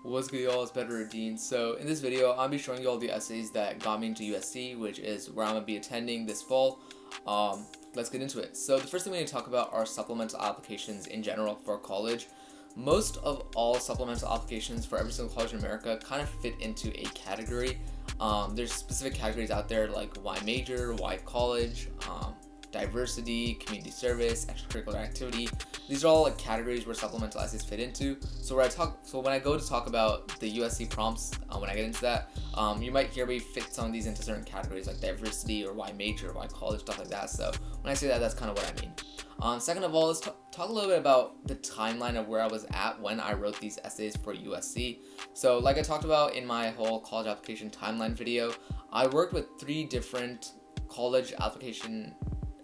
What's good, y'all? It's Better Dean. So in this video, I'll be showing you all the essays that got me into USC, which is where I'm gonna be attending this fall. Let's get into it. So the first thing we need to talk about are supplemental applications in general for college. Most of all supplemental applications for every single college in America kind of fit into a category. There's specific categories out there like why major, why college, diversity, community service, extracurricular activity. These are all like categories where supplemental essays fit into. So when I go to talk about the USC prompts, when I get into that, you might hear me fit some of these into certain categories like diversity or why major, why college, stuff like that. So when I say that, that's kind of what I mean. Second of all, let's talk a little bit about the timeline of where I was at when I wrote these essays for USC. So like I talked about in my whole college application timeline video, I worked with 3 different college application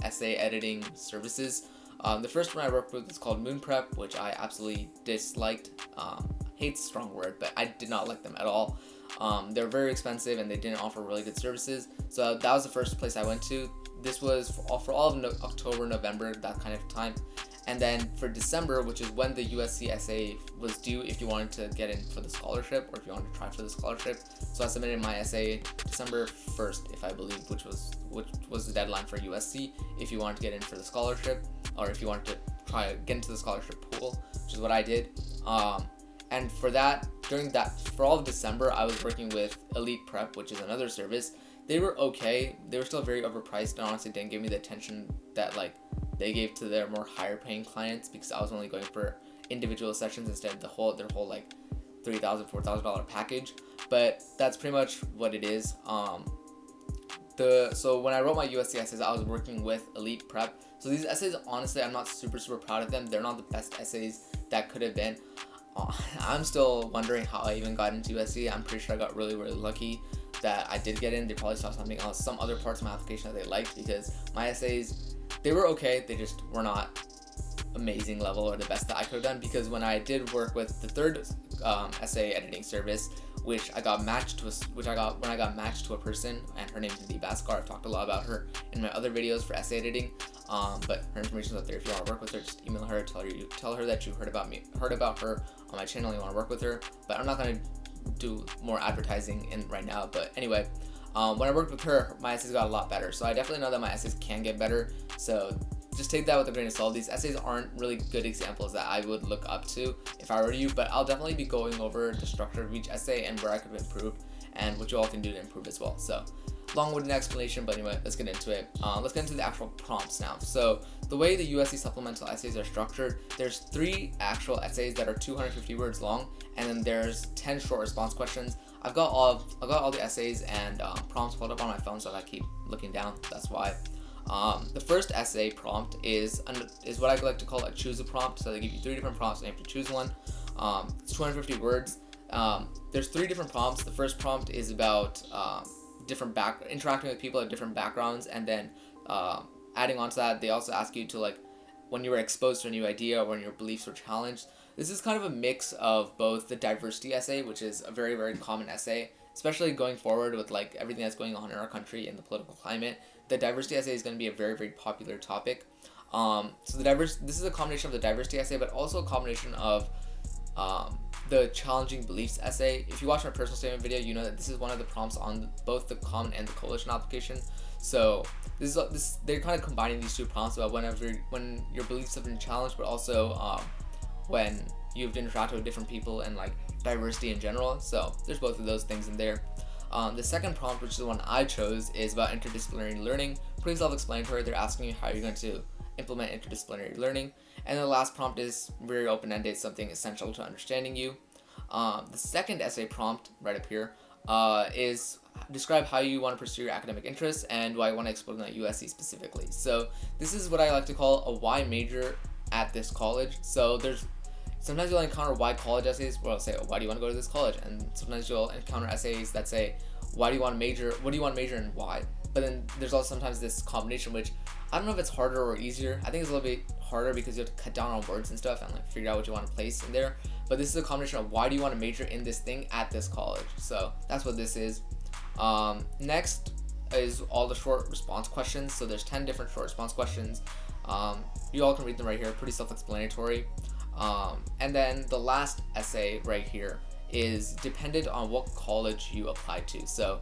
essay editing services. The first one I worked with is called Moon Prep, which I absolutely disliked. Hate's a strong word, but I did not like them at all. They're very expensive and they didn't offer really good services. So that was the first place I went to. This was for all of October, November, that kind of time. And then for December, which is when the USC essay was due if you wanted to get in for the scholarship or if you wanted to try for the scholarship. So I submitted my essay December 1st, if I believe, which was the deadline for USC if you wanted to get in for the scholarship or if you wanted to try to get into the scholarship pool, which is what I did. And for all of December, I was working with Elite Prep, which is another service. They were okay. They were still very overpriced and honestly didn't give me the attention that they gave to their more higher paying clients because I was only going for individual sessions instead of their whole like $3,000, $4,000 package. But that's pretty much what it is. So when I wrote my USC essays, I was working with Elite Prep. So these essays, honestly, I'm not super proud of them. They're not the best essays that could have been. I'm still wondering how I even got into USC. I'm pretty sure I got really lucky that I did get in. They probably saw something else, some other parts of my application that they liked, because my essays, they were okay. They just were not amazing level or the best that I could have done, because when I did work with the third essay editing service, when I got matched to a person, and her name is Deep Baskar. I've talked a lot about her in my other videos for essay editing, but her information is up there. If you want to work with her, just email her, tell her that you heard about her on my channel, you want to work with her. But I'm not going to do more advertising right now. But anyway, when I worked with her, my essays got a lot better. So I definitely know that my essays can get better. So just take that with a grain of salt. These essays aren't really good examples that I would look up to if I were you, but I'll definitely be going over the structure of each essay and where I could have improved and what you all can do to improve as well. So long-winded explanation, but anyway, let's get into it. Let's get into the actual prompts now. So the way the USC supplemental essays are structured, there's 3 actual essays that are 250 words long, and then there's 10 short response questions. I've got all the essays and prompts pulled up on my phone, so I keep looking down. That's why. The first essay prompt is what I like to call a choose a prompt. So they give you 3 different prompts and you have to choose one. It's 250 words. There's 3 different prompts. The first prompt is about interacting with people of different backgrounds, and then adding on to that, they also ask you to when you were exposed to a new idea or when your beliefs were challenged. This is kind of a mix of both the diversity essay, which is a very, very common essay, especially going forward with everything that's going on in our country and the political climate. The diversity essay is going to be a very, very popular topic. So this is a combination of the diversity essay, but also a combination of the challenging beliefs essay. If you watch my personal statement video, you know that this is one of the prompts on both the common and the coalition application. So they're kind of combining these 2 prompts about when your beliefs have been challenged, but also when you've interacted with different people and diversity in general. So there's both of those things in there. The second prompt, which is the one I chose, is about interdisciplinary learning. Pretty self-explanatory. They're asking you how you're going to implement interdisciplinary learning. And the last prompt is very open-ended, something essential to understanding you. The second essay prompt, right up here, is describe how you want to pursue your academic interests and why you want to explore them at USC specifically. So this is what I like to call a why major at this college. So sometimes you'll encounter why college essays where I'll say, why do you want to go to this college? And sometimes you'll encounter essays that say, why do you want to major? What do you want to major in? Why? But then there's also sometimes this combination, which I don't know if it's harder or easier. I think it's a little bit harder because you have to cut down on words and stuff and figure out what you want to place in there. But this is a combination of why do you want to major in this thing at this college. So that's what this is. Next is all the short response questions. So there's 10 different short response questions. You all can read them right here. Pretty self-explanatory. And then the last essay right here is dependent on what college you apply to. So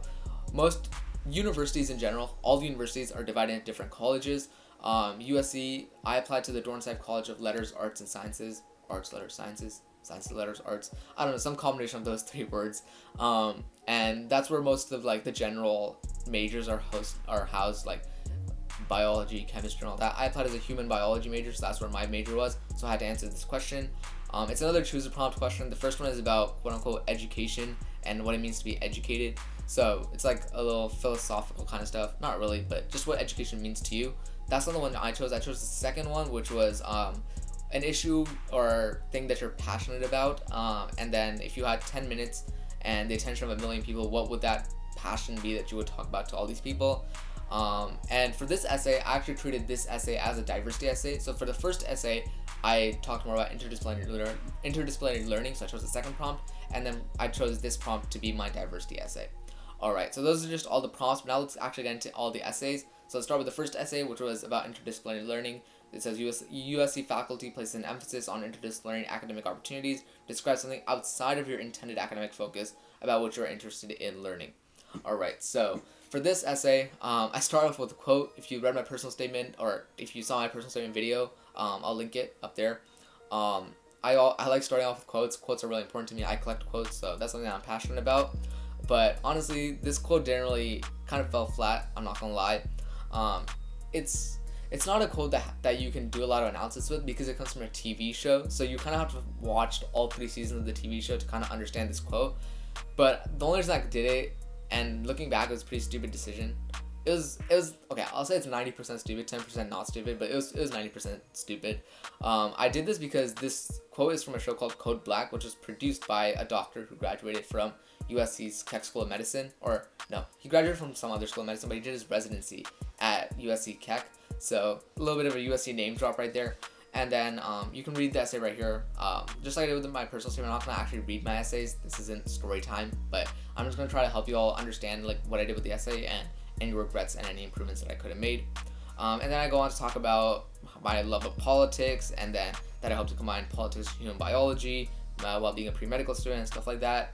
most universities in general, all the universities are divided into different colleges. USC, I applied to the Dornsife College of Letters, Arts, and Sciences. Arts, Letters, Sciences. Sciences, Letters, Arts. I don't know, some combination of those three words. And that's where most of like the general majors are housed, like biology, chemistry, and all that. I applied as a human biology major, so that's where my major was. So I had to answer this question. It's another choose a prompt question. The first one is about quote unquote education and what it means to be educated. So it's like a little philosophical kind of stuff. Not really, but just what education means to you. That's not the one I chose. I chose the second one, which was an issue or thing that you're passionate about. And then if you had 10 minutes and the attention of 1 million people, what would that passion be that you would talk about to all these people? And for this essay, I actually treated this essay as a diversity essay. So for the first essay, I talked more about interdisciplinary learning, so I chose the second prompt, and then I chose this prompt to be my diversity essay. Alright, so those are just all the prompts, but now let's actually get into all the essays. So let's start with the first essay, which was about interdisciplinary learning. It says USC faculty places an emphasis on interdisciplinary academic opportunities. Describe something outside of your intended academic focus about what you're interested in learning. Alright, so for this essay, I start off with a quote. If you read my personal statement, or if you saw my personal statement video, I'll link it up there. I like starting off with quotes. Quotes are really important to me. I collect quotes, so that's something that I'm passionate about. But honestly, this quote didn't really, kind of fell flat, I'm not gonna lie. It's not a quote that you can do a lot of analysis with because it comes from a TV show, so you kind of have to watch all 3 seasons of the TV show to kind of understand this quote. But the only reason I did it, and looking back, it was a pretty stupid decision. It was okay, I'll say it's 90% stupid, 10% not stupid, but it was 90% stupid. I did this because this quote is from a show called Code Black, which was produced by a doctor who graduated from USC's Keck School of Medicine, or no, he graduated from some other school of medicine, but he did his residency at USC Keck, so a little bit of a USC name drop right there. And then you can read the essay right here. Just like I did with my personal statement, I'm not going to actually read my essays. This isn't story time, but I'm just going to try to help you all understand like what I did with the essay and any regrets and any improvements that I could have made. And then I go on to talk about my love of politics, and then that I hope to combine politics and human biology while being a pre-medical student and stuff like that.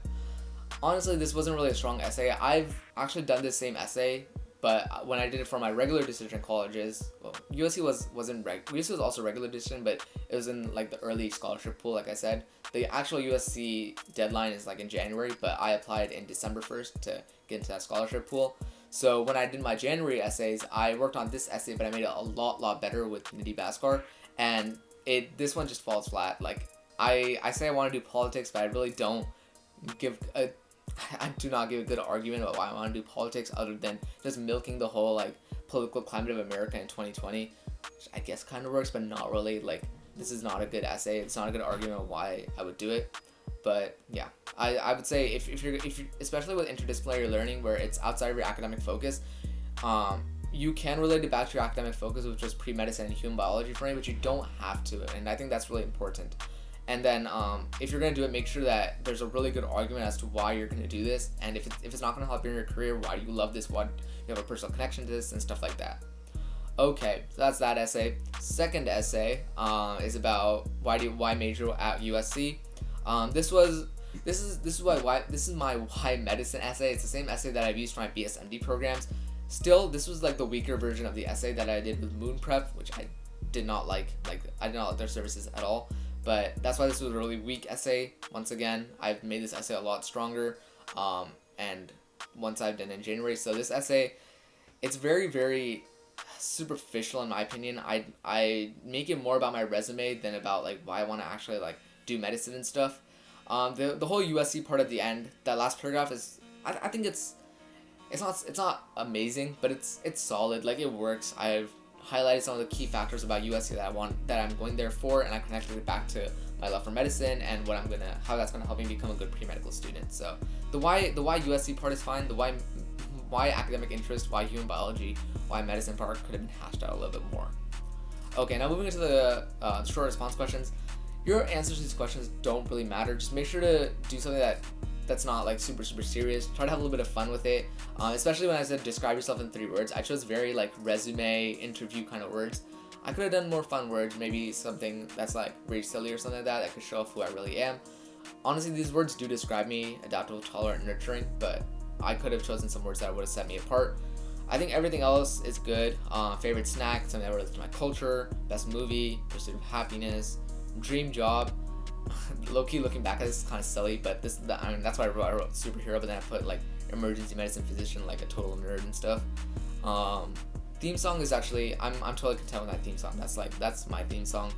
Honestly, this wasn't really a strong essay. I've actually done this same essay, but when I did it for my regular decision colleges, well, USC USC was also regular decision, but it was in like the early scholarship pool, like I said. The actual USC deadline is like in January, but I applied in December 1st to get into that scholarship pool. So when I did my January essays, I worked on this essay, but I made it a lot better with Nidhi Bhaskar, and this one just falls flat. Like I say I want to do politics, but I really don't I do not give a good argument about why I want to do politics other than just milking the whole like political climate of America in 2020, which I guess kind of works, but not really. Like, this is not a good essay. It's not a good argument of why I would do it. But yeah, I would say if you're especially with interdisciplinary learning where it's outside of your academic focus, you can relate it back to your academic focus, which is pre-medicine and human biology for me, but you don't have to, and I think that's really important. And then if you're going to do it, make sure that there's a really good argument as to why you're going to do this, and if it's not going to help you in your career, why do you love this, why you have a personal connection to this, and stuff like that. Okay, so that's that essay. Second essay is about why major at USC. This is my why medicine essay. It's the same essay that I've used for my BSMD programs. Still, this was like the weaker version of the essay that I did with Moon Prep, which I did not like. I did not like their services at all. But that's why this was a really weak essay. Once again, I've made this essay a lot stronger, and once I've done in January. So this essay, it's very, very superficial in my opinion. I make it more about my resume than about like why I want to actually like do medicine and stuff. The whole USC part at the end, that last paragraph is, I think it's not amazing, but it's solid. Like, it works. I've highlighted some of the key factors about USC that I'm going there for, and I connected it back to my love for medicine and how that's gonna help me become a good pre-medical student. So the why USC part is fine. The why academic interest, why human biology, why medicine part could have been hashed out a little bit more. Okay, now moving into the short response questions. Your answers to these questions don't really matter. Just make sure to do something that's not like super serious. Try to have a little bit of fun with it, especially when I said describe yourself in 3 words. I chose very like resume interview kind of words. I could have done more fun words, maybe something that's like really silly or something like that could show off who I really am. Honestly, these words do describe me: adaptable, tolerant, nurturing, but I could have chosen some words that would have set me apart. I think everything else is good. Favorite snack, something that relates to my culture. Best movie, Pursuit of Happiness. Dream job. Low-key looking back at this is kind of silly, but that's why I wrote superhero, but then I put like emergency medicine physician, like a total nerd and stuff. Theme song is actually, I'm totally content with that theme song. That's my theme song.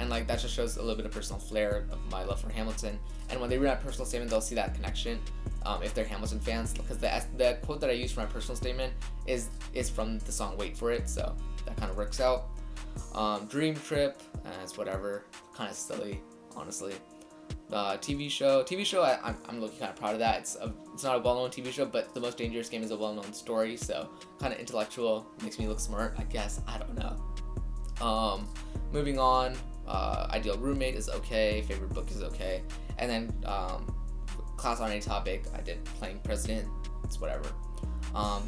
And like that just shows a little bit of personal flair of my love for Hamilton. And when they read my personal statement, they'll see that connection if they're Hamilton fans, because the quote that I use for my personal statement is from the song Wait For It, so that kind of works out. Dream trip, it's whatever, kind of silly, honestly. TV show, I'm looking kind of proud of that. It's not a well-known TV show, but The Most Dangerous Game is a well-known story, so kind of intellectual, makes me look smart, I guess. I don't know. Moving on, ideal roommate is okay, favorite book is okay, and then class on any topic, I did playing president, it's whatever.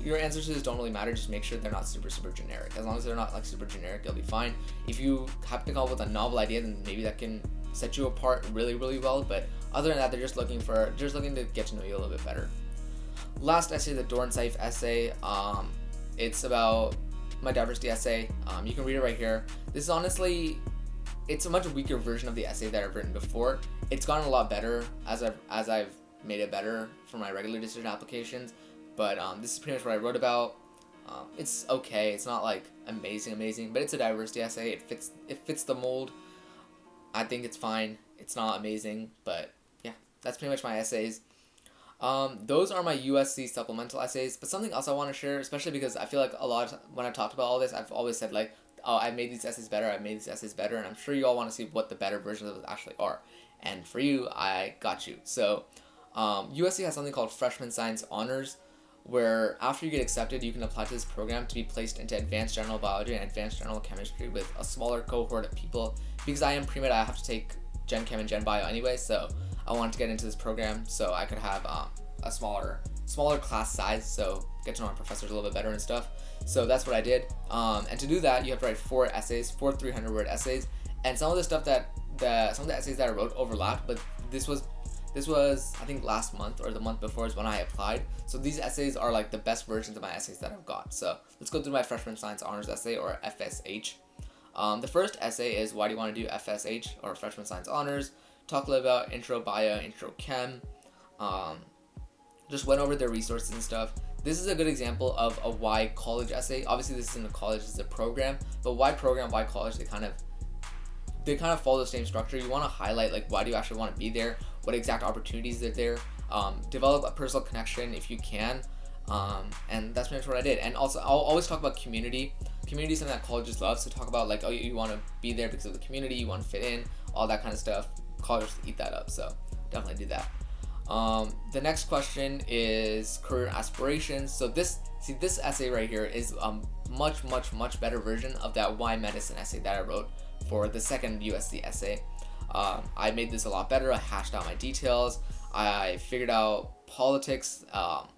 Your answers to this don't really matter, just make sure they're not super generic. As long as they're not like super generic, you'll be fine. If you happen to come up with a novel idea, then maybe that can set you apart really well, but other than that, they're just looking to get to know you a little bit better. Last essay, the Dornsife essay. It's about my diversity essay. You can read it right here. This is honestly, it's a much weaker version of the essay that I've written before. It's gotten a lot better as I've made it better for my regular decision applications, but this is pretty much what I wrote about. It's okay. It's not like amazing, but it's a diversity essay. It fits the mold. I think it's fine. It's not amazing, but yeah, that's pretty much my essays. Those are my USC supplemental essays, but something else I want to share, especially because I feel like a lot of when I've talked about all this, I've always said like, oh, I made these essays better, and I'm sure you all want to see what the better versions of it actually are. And for you, I got you. So, USC has something called Freshman Science Honors, where after you get accepted, you can apply to this program to be placed into Advanced General Biology and Advanced General Chemistry with a smaller cohort of people. Because I am pre-med, I have to take Gen Chem and Gen Bio anyway, so I wanted to get into this program so I could have a smaller class size, so get to know my professors a little bit better and stuff. So that's what I did. And to do that, you have to write 4 300-word essays, and some of the stuff some of the essays that I wrote overlapped, but this was I think last month or the month before is when I applied. So these essays are like the best versions of my essays that I've got. So let's go through my Freshman Science Honors essay, or FSH. The first essay is why do you want to do FSH, or Freshman Science Honors? Talk a little about intro bio, intro chem. Just went over their resources and stuff. This is a good example of a why college essay. Obviously this isn't a college, it's a program, but why program, why college, they kind of follow the same structure. You want to highlight like why do you actually want to be there, what exact opportunities are there, develop a personal connection if you can, and that's pretty much what I did. And also I'll always talk about community. Community is something that colleges love, so talk about like, oh, you want to be there because of the community, you want to fit in, all that kind of stuff. Colleges eat that up, so definitely do that. The next question is career aspirations. So this essay right here is a much better version of that why medicine essay that I wrote for the second USC essay. I made this a lot better. I hashed out my details. I figured out politics,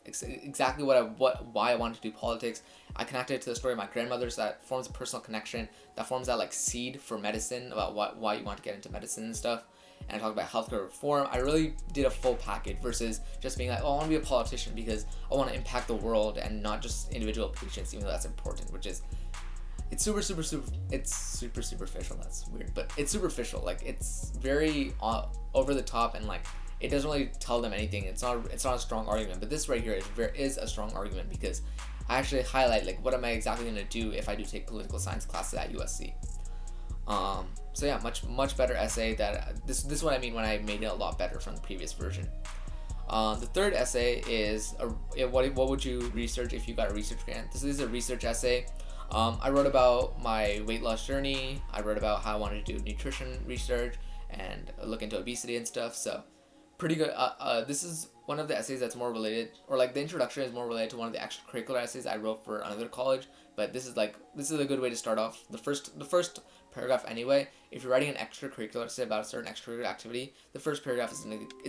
exactly why I wanted to do politics. I connected it to the story of my grandmother, so that forms a personal connection. That forms that like seed for medicine, about why you want to get into medicine and stuff. And I talked about healthcare reform. I really did a full package versus just being like, oh, I want to be a politician because I want to impact the world and not just individual patients, even though that's important, which is, it's super superficial. That's weird, but it's superficial. Like it's very over the top, and like it doesn't really tell them anything. It's not a strong argument. But this right here is a strong argument because I actually highlight like what am I exactly going to do if I do take political science classes at USC. So yeah, much better essay. That this is what I mean when I made it a lot better from the previous version. The third essay is what would you research if you got a research grant? This is a research essay. I wrote about my weight loss journey. I wrote about how I wanted to do nutrition research and look into obesity and stuff. So pretty good. This is one of the essays that's more related, or like the introduction is more related to one of the extracurricular essays I wrote for another college. But this is a good way to start off. The first paragraph anyway. If you're writing an extracurricular essay about a certain extracurricular activity, the first paragraph is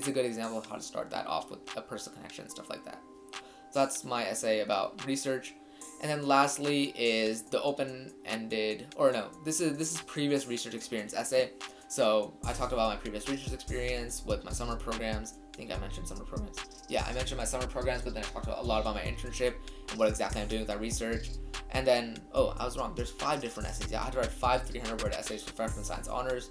a good example of how to start that off with a personal connection and stuff like that. So that's my essay about research. And then lastly is the open-ended, or no, this is previous research experience essay. So I talked about my previous research experience with my summer programs. I think I mentioned summer programs. Yeah, I mentioned my summer programs, but then I talked a lot about my internship and what exactly I'm doing with that research. And then, oh, I was wrong. There's 5 different essays. Yeah, I had to write 5 300-word essays for freshman science honors.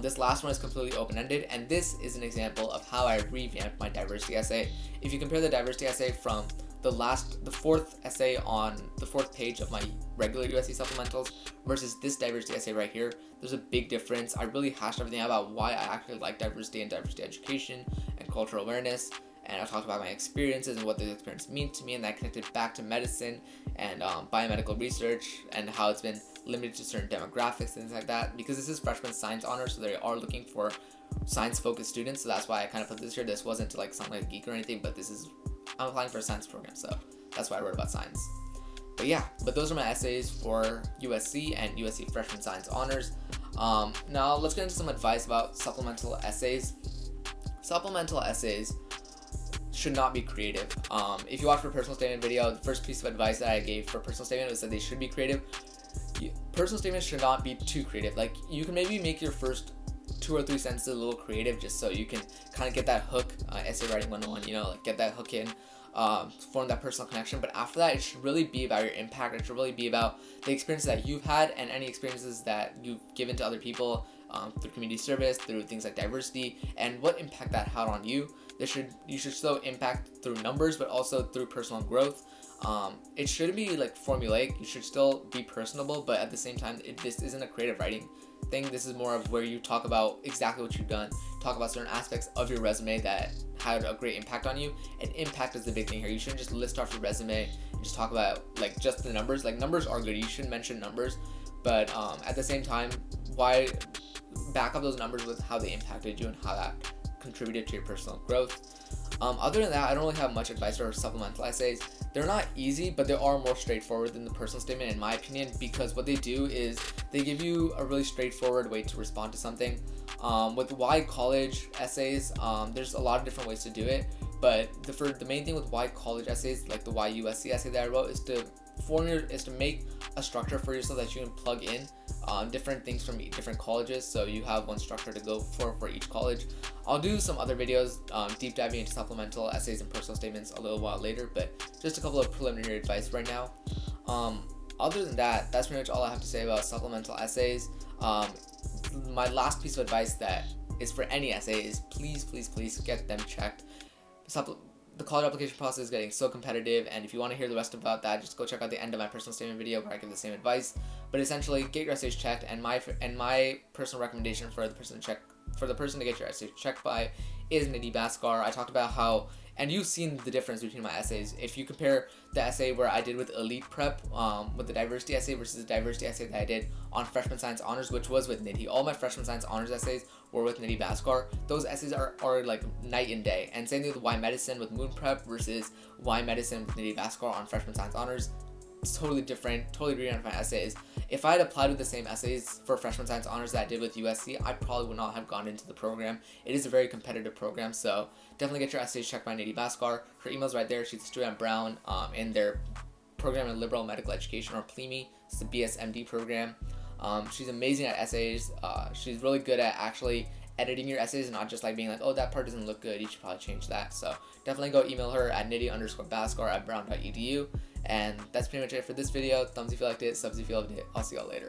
This last one is completely open-ended, and this is an example of how I revamped my diversity essay. If you compare the diversity essay from the 4th essay on the 4th page of my regular USC supplementals versus this diversity essay right here, there's a big difference. I really hashed everything out about why I actually like diversity and diversity education and cultural awareness, and I talked about my experiences and what those experiences mean to me, and that connected back to medicine and biomedical research and how it's been limited to certain demographics, things like that, because this is freshman science honors, so they are looking for science-focused students, so that's why I kind of put this here. This wasn't to like sound like a geek or anything, but I'm applying for a science program, so that's why I wrote about science. But yeah, those are my essays for USC and USC freshman science honors. Now let's get into some advice about supplemental essays. Supplemental essays should not be creative. If you watch my personal statement video, the first piece of advice that I gave for personal statement was that they should be creative. Personal statements should not be too creative. Like, you can maybe make your first 2 or 3 sentences a little creative just so you can kind of get that hook, essay writing 101, like get that hook in, form that personal connection. But after that, it should really be about your impact. It should really be about the experiences that you've had and any experiences that you've given to other people through community service, through things like diversity, and what impact that had on you. You should show impact through numbers, but also through personal growth. It shouldn't be like formulaic. You should still be personable, but at the same time, this isn't a creative writing thing. This is more of where you talk about exactly what you've done, talk about certain aspects of your resume that had a great impact on you, and impact is the big thing here. You shouldn't just list off your resume and just talk about like just the numbers. Like, numbers are good, you should mention numbers, but at the same time, why back up those numbers with how they impacted you and how that contributed to your personal growth. Other than that, I don't really have much advice for supplemental essays. They're not easy, but they are more straightforward than the personal statement, in my opinion, because what they do is they give you a really straightforward way to respond to something. With why college essays, there's a lot of different ways to do it, but the main thing with why college essays, like the why USC essay that I wrote, is to make a structure for yourself that you can plug in different things from different colleges, so you have one structure to go for each college. I'll do some other videos deep diving into supplemental essays and personal statements a little while later, but just a couple of preliminary advice right now. Other than that, that's pretty much all I have to say about supplemental essays. My last piece of advice that is for any essay is please get them checked. The college application process is getting so competitive, and if you want to hear the rest about that, just go check out the end of my personal statement video where I give the same advice. But essentially, get your essays checked, and my personal recommendation for the person to get your essays checked by is Nidhi Bhaskar. I talked about how, and you've seen the difference between my essays. If you compare the essay where I did with elite prep with the diversity essay versus the diversity essay that I did on freshman science honors, which was with Nidhi. All my freshman science honors essays were with Nidhi Bhaskar. Those essays are like night and day. And same thing with why medicine with moon prep versus why medicine with Nidhi Bhaskar on freshman science honors. It's totally different, totally different my essays. If I had applied with the same essays for freshman science honors that I did with USC, I probably would not have gone into the program. It is a very competitive program, so definitely get your essays checked by Nidhi Bhaskar. Her email's right there. She's a student at Brown in their program in liberal medical education, or PLME. It's the BSMD program. She's amazing at essays. She's really good at actually editing your essays and not just like being like, oh, that part doesn't look good, you should probably change that. So definitely go email her at nidhi_bhaskar@brown.edu. And that's pretty much it for this video. Thumbs if you liked it, subs if you loved it. I'll see y'all later.